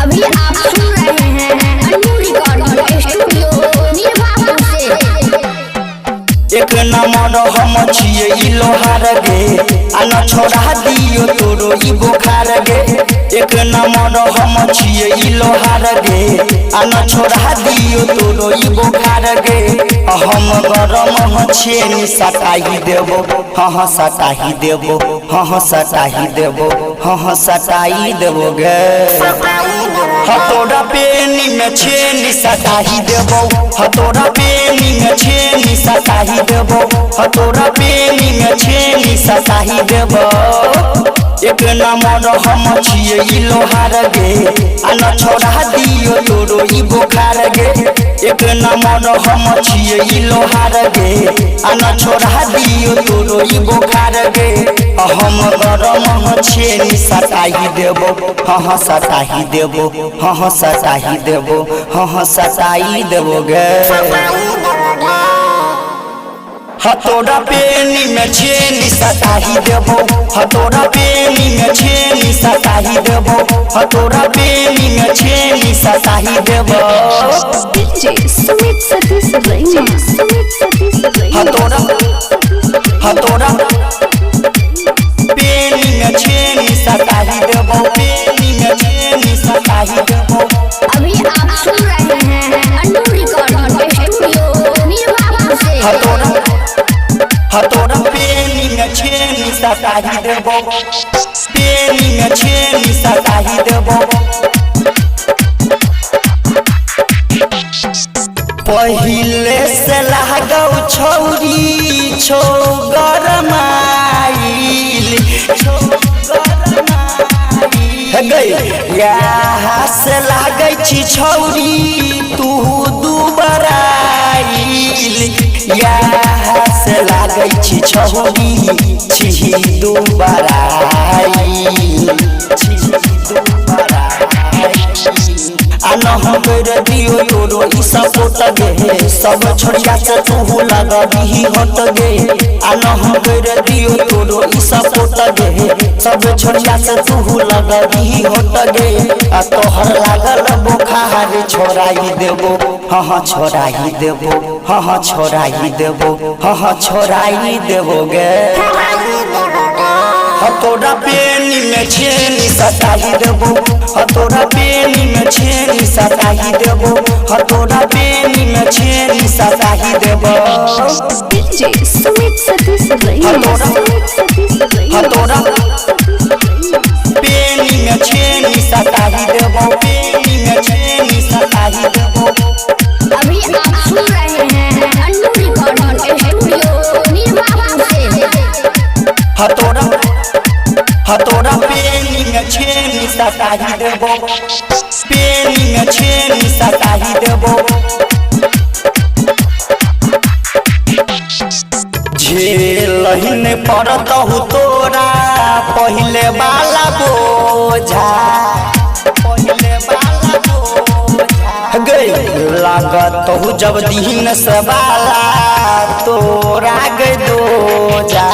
अभी आप सुन रहे हैं अन्नू रिकॉर्डिंग स्टूडियो निर्वापुर से। एक नंबर हम छिए ई लोहार गे आना छोड़ा दियो तोरो ई बुखार गे। एक नंबर हम छिए ई लोहार गे आना छोड़ा दियो तोरो ई बुखार गे। हम गरम छिए नि सताही देबो हाँ सताही देबो हाँ सताही देबो हाँ सताही देबो गे। हतोड़ा पेनी में छेनी सताही देबो हतोड़ा पेनी में छेनी सताही देबो हतोड़ा पेनी में छेनी सताही देबो। एक नंबर हम छिए ई लोहार गे आना छोड़ा दियो तोरो ई बुखार गे। एक नंबर हम छिए ई लोहार गे आना छोड़ा दियो तोरो ई बुखार गे। हम गरम छेनी सताही देबो हाँ सताही देबो हाँ सताही देबो हाँ सताही देबो गे। हतोड़ा पेनी में छेनी सताही देबो हतोड़ा पेनी में छेनी सताही देबो हतोड़ा पेनी में छेनी सताही देबो। हतोड़ा हतोड़ा पेनी में छेनी सताही देबो पेनी में छेनी सताही देबो। अभी आप सुन रहे हैं अन्नू रिकॉर्डिंग स्टूडियो निर्वापुर से। हतोड़ा पेनी में छेनी सताही देबो पेनी में छेनी सताही देबो। पहिले से लागौ छौरी छौ गरमाइल यहाँ से लागै छी छौरी तू दुबराइल यहाँ से लागै छी छौरी छी दुबराइल छी दुबराइल। आना हम कर दियो तोरो ई सपोर्ट गे सब छोड़िया से तू लगा दी हट गे। आना हम कर दियो तोरो ई सपोर्ट गे सब छोड़िया से तू लगा दी हट गे। आ तोहर लागल बुखार छोड़ाई देबो हाँ छोड़ाई देबो हाँ छोड़ाई देबो हाँ छोड़ाई देबो गे। हतोड़ा पेनी में छेनी सताही देबो हतोड़ा पेनी में छेनी सताही देबो हतोड़ा पेनी में छेनी सताही देबो। हतोड़ा पेनी में छेनी सताही देबो पेनी में छेनी सताही देबो। अभी आप सुन रहे हैं अन्नू रिकॉर्डिंग स्टूडियो निर्वापुर से। हतोड़ा हतोड़ा पेनी में छेनी सताही देबो पेनी में छेनी सताही देबो। झेलहिन पड़तहु तोरा पहिले वाला बोझा पहिले वाला बोझा गई लागतहु जब दिन से वाला तोरा गई दोजा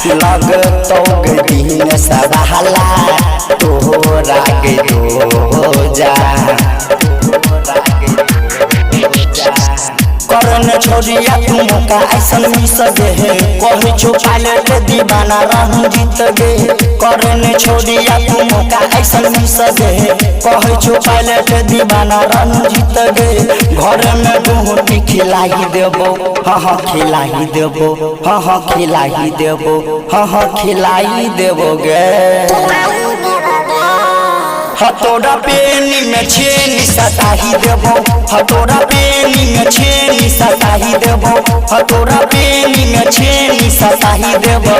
लगतौ दिन से वाला तोरा गई दोजा करन छोड़िया तू मौका ऐसन मिस गे कहे छो पायलट दीवाना रहूं जीत गे। करन छोड़िया तू मौका ऐसन मिस गे कहे छो पायलट दीवाना रहूं जीत गे। घर में रोटी खिलाई देबो हाँ खिलाई देबो हाँ खिलाई देबो हाँ खिलाई देबो गे। हतोड़ा पेनी में छेनी सताही देबो हतोड़ा पेनी में छेनी सताही देबो हतोड़ा पेनी में छेनी सताही देबो।